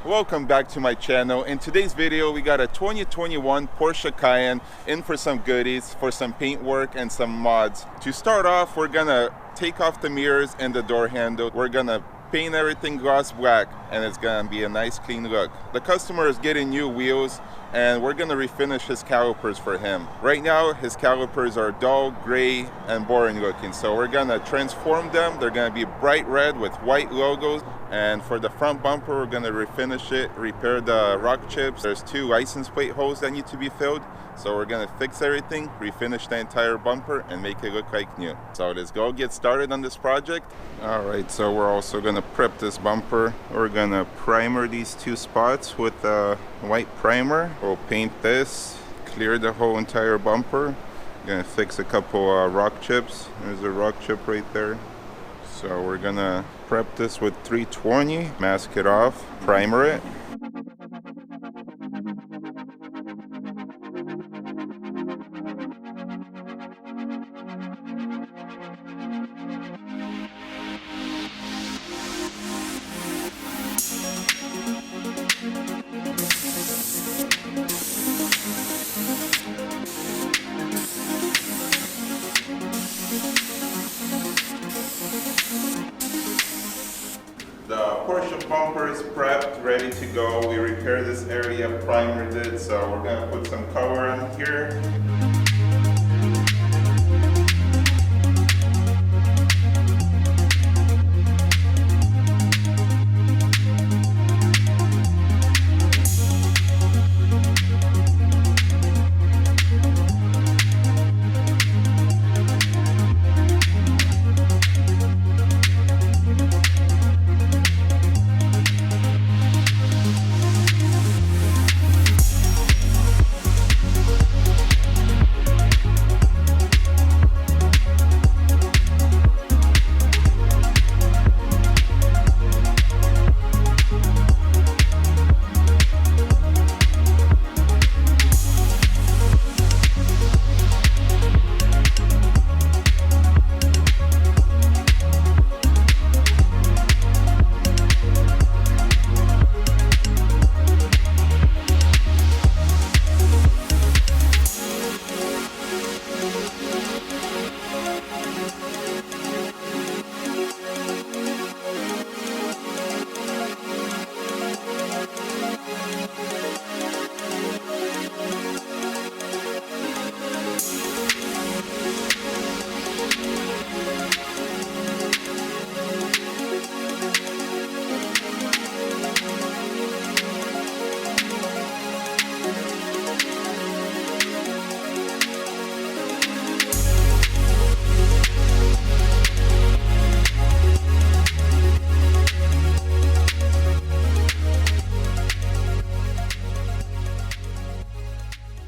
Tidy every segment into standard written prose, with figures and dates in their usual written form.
Welcome back to my channel. In today's video we got a 2021 Porsche Cayenne in for some goodies, for some paint work and some mods. To start off, we're gonna take off the mirrors and the door handle. We're gonna paint everything gloss black and it's gonna be a nice clean look. The customer is getting new wheels and we're gonna refinish his calipers for him. Right now his calipers are dull, gray and boring looking, so we're gonna transform them. They're gonna be bright red with white logos. And for the front bumper, we're gonna refinish it, repair the rock chips. There's 2 license plate holes that need to be filled. So we're gonna fix everything, refinish the entire bumper and make it look like new. So let's go get started on this project. All right, so we're also gonna prep this bumper. We're gonna primer these 2 spots with a white primer. We'll paint this, clear the whole entire bumper. Gonna fix a couple rock chips. There's a rock chip right there. So we're gonna prep this with 320, mask it off, primer it. The Porsche bumper is prepped, ready to go. We repaired this area, primered it, so we're gonna put some color in here.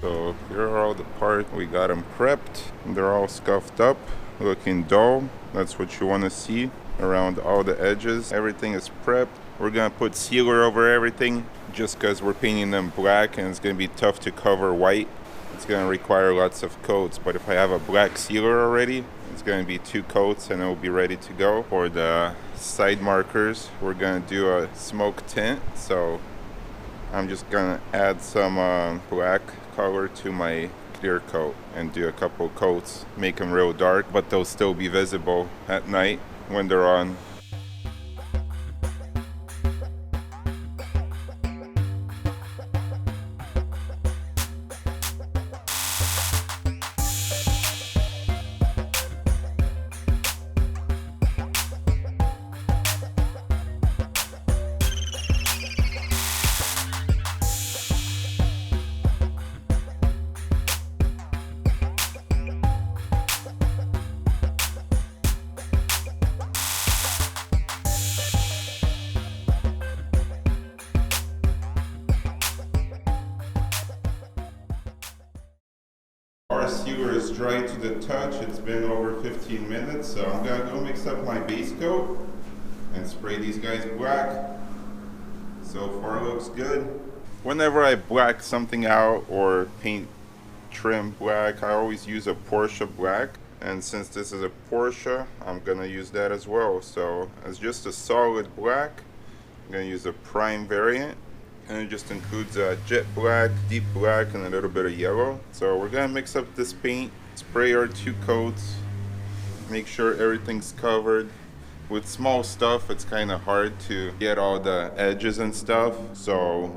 So here are all the parts. We got them prepped. They're all scuffed up, looking dull. That's what you want to see around all the edges. Everything is prepped. We're gonna put sealer over everything just because we're painting them black and it's gonna be tough to cover white. It's gonna require lots of coats, but if I have a black sealer already, it's gonna be 2 coats and it will be ready to go. For the side markers, we're gonna do a smoke tint. So I'm just gonna add some black color to my clear coat and do a couple coats, make them real dark, but they'll still be visible at night when they're on. Our sealer is dry to the touch. It's been over 15 minutes, so I'm gonna go mix up my base coat and spray these guys black. So far looks good. Whenever I black something out or paint trim black, I always use a Porsche black. And since this is a Porsche, I'm gonna use that as well. So it's just a solid black. I'm gonna use a prime variant, and it just includes jet black, deep black, and a little bit of yellow. So we're gonna mix up this paint, spray our 2 coats, make sure everything's covered. With small stuff, it's kind of hard to get all the edges and stuff. So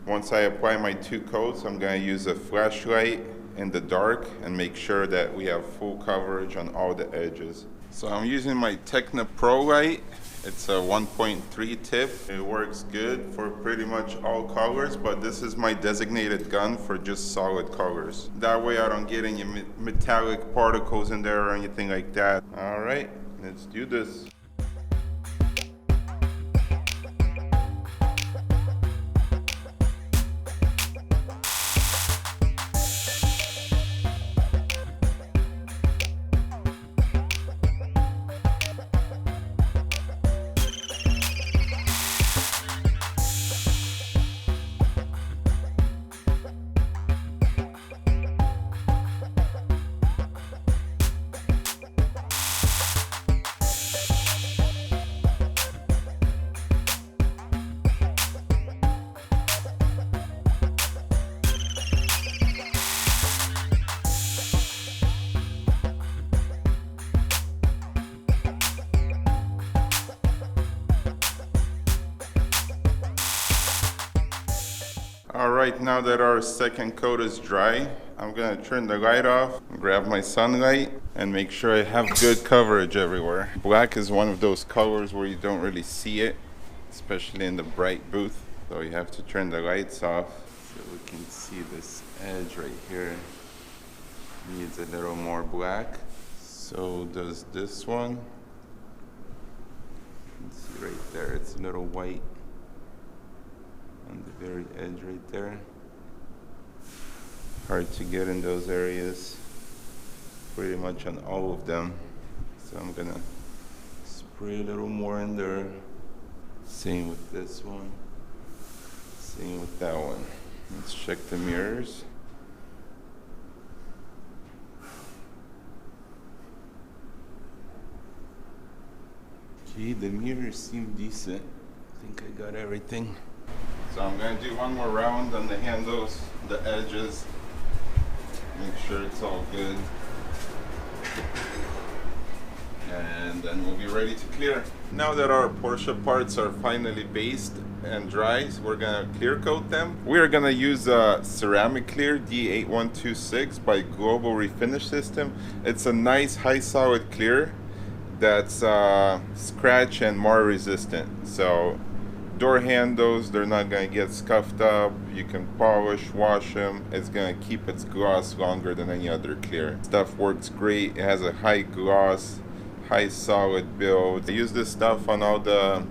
once I apply my 2 coats, I'm gonna use a flashlight in the dark and make sure that we have full coverage on all the edges. So I'm using my Techna Pro light. It's a 1.3 tip. It works good for pretty much all colors, but this is my designated gun for just solid colors. That way I don't get any metallic particles in there or anything like that. All right, let's do this. All right, now that our second coat is dry, I'm gonna turn the light off, grab my sunlight, and make sure I have good coverage everywhere. Black is one of those colors where you don't really see it, especially in the bright booth. So you have to turn the lights off so we can see this edge right here. Needs a little more black. So does this one. You can see right there, it's a little white on the very edge right there. Hard to get in those areas, pretty much on all of them. So I'm gonna spray a little more in there. Same with this one, same with that one. Let's check the mirrors. Okay, the mirrors seem decent. I think I got everything. So I'm going to do one more round on the handles, the edges, make sure it's all good. And then we'll be ready to clear. Now that our Porsche parts are finally based and dry, we're going to clear coat them. We are going to use a ceramic clear D8126 by Global Refinish System. It's a nice high solid clear that's scratch and more resistant. So door handles, they're not going to get scuffed up. You can polish, wash them. It's going to keep its gloss longer than any other clear. Stuff works great. It has a high gloss, high solid build. I use this stuff on all the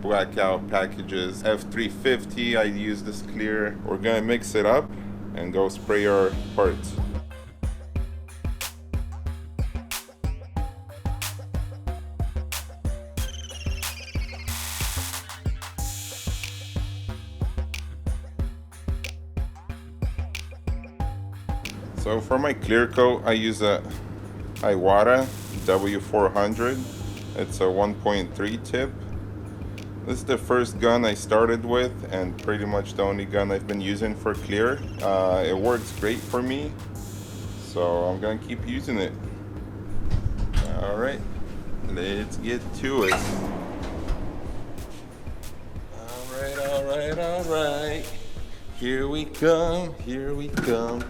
Blackout packages. F350, I use this clear. We're going to mix it up and go spray our parts. So for my clear coat, I use a Iwata W400. It's a 1.3 tip. This is the first gun I started with and pretty much the only gun I've been using for clear. It works great for me, so I'm gonna keep using it. All right, let's get to it. All right. Here we come, here we come.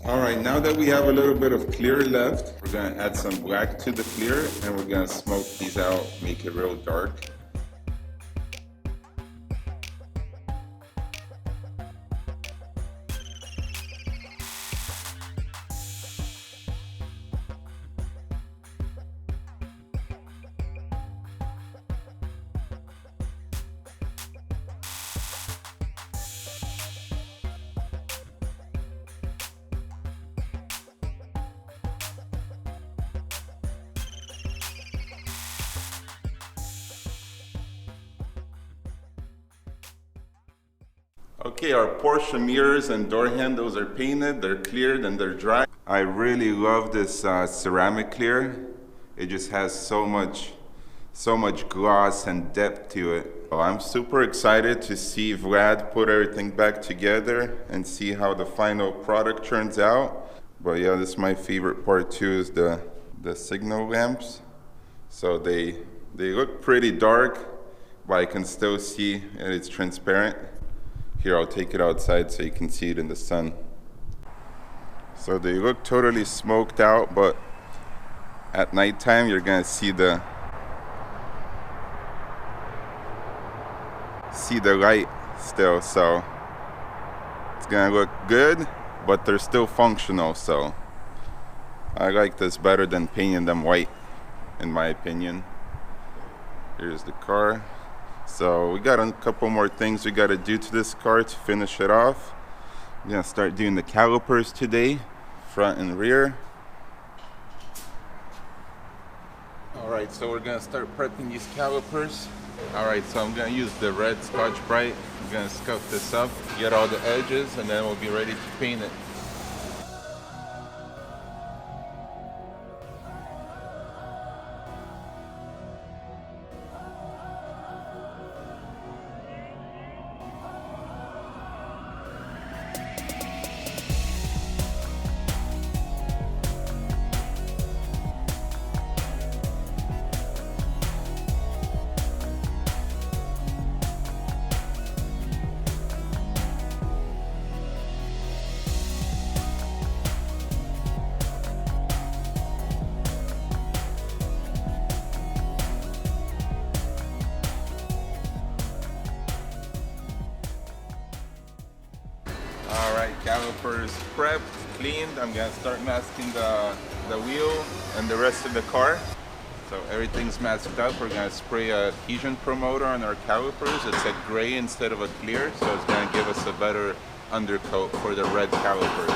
Alright, now that we have a little bit of clear left, we're going to add some black to the clear and we're going to smoke these out, make it real dark. Okay, our Porsche mirrors and door handles are painted, they're cleared and they're dry. I really love this ceramic clear. It just has so much gloss and depth to it. Well, I'm super excited to see Vlad put everything back together and see how the final product turns out. But yeah, this is my favorite part too, is the signal lamps. So they look pretty dark, but I can still see it's transparent. Here, I'll take it outside so you can see it in the sun. So they look totally smoked out, but at nighttime you're gonna see the light still, so it's gonna look good, but they're still functional. So I like this better than painting them white, in my opinion. Here's the car. So we got a couple more things we got to do to this car to finish it off. I'm gonna start doing the calipers today, front and rear. Alright, so we're gonna start prepping these calipers. Alright, so I'm gonna use the red Scotch-Brite. I'm gonna scuff this up, get all the edges, and then we'll be ready to paint it. Alright, calipers prepped, cleaned. I'm gonna start masking the wheel and the rest of the car. So everything's masked up. We're gonna spray a adhesion promoter on our calipers. It's a gray instead of a clear, so it's gonna give us a better undercoat for the red calipers.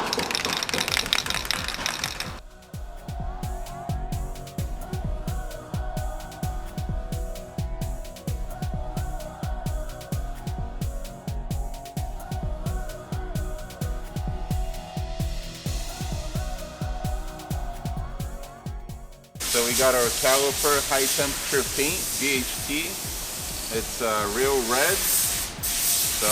So we got our caliper high temperature paint, VHT. It's real red. So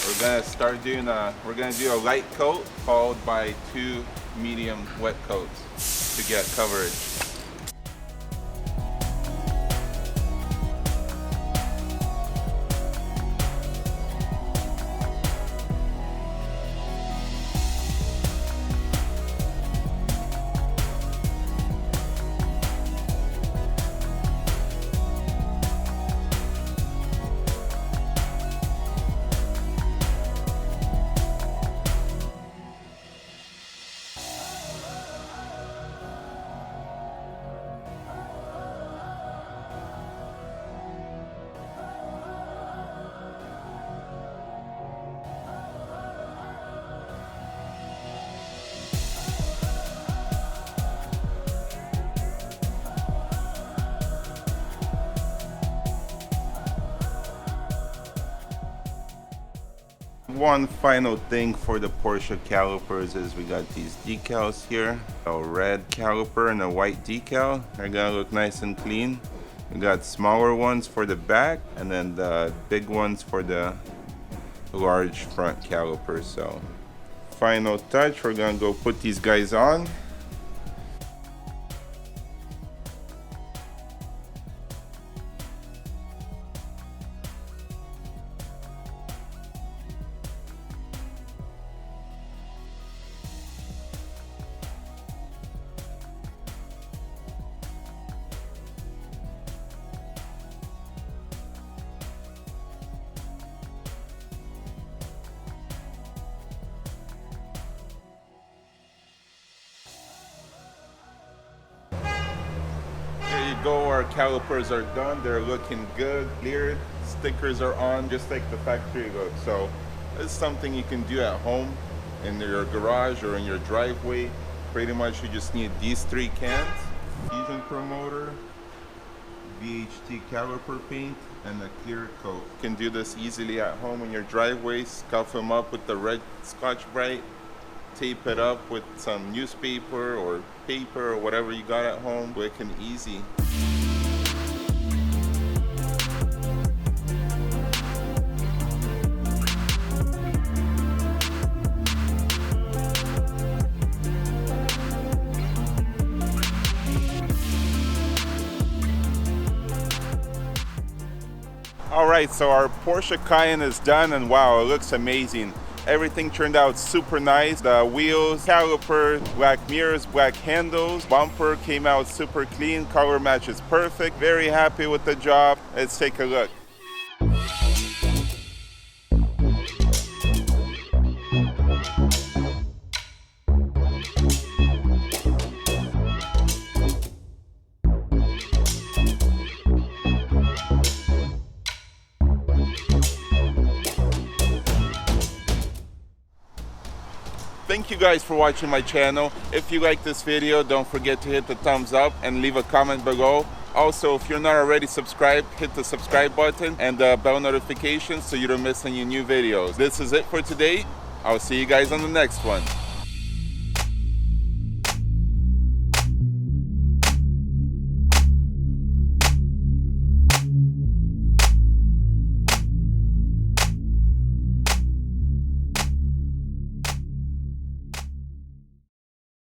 we're gonna start doing we're gonna do a light coat followed by 2 medium wet coats to get coverage. One final thing for the Porsche calipers is we got these decals here. A red caliper and a white decal. They're gonna look nice and clean. We got smaller ones for the back and then the big ones for the large front calipers. So final touch, we're gonna go put these guys on. There you go, our calipers are done. They're looking good, cleared. Stickers are on just like the factory look. So it's something you can do at home, in your garage or in your driveway. Pretty much you just need these 3 cans. Adhesion promoter, VHT caliper paint and a clear coat. You can do this easily at home in your driveway. Scuff them up with the red Scotch-Brite. Tape it up with some newspaper or paper or whatever you got at home. Quick and easy. Alright, so our Porsche Cayenne is done, and wow, it looks amazing. Everything turned out super nice. The wheels, calipers, black mirrors, black handles, bumper came out super clean, color match is perfect. Very happy with the job. Let's take a look. Thank you guys for watching my channel. If you like this video, don't forget to hit the thumbs up and leave a comment below. Also, if you're not already subscribed, hit the subscribe button and the bell notification so you don't miss any new videos. This is it for today. I'll see you guys on the next one.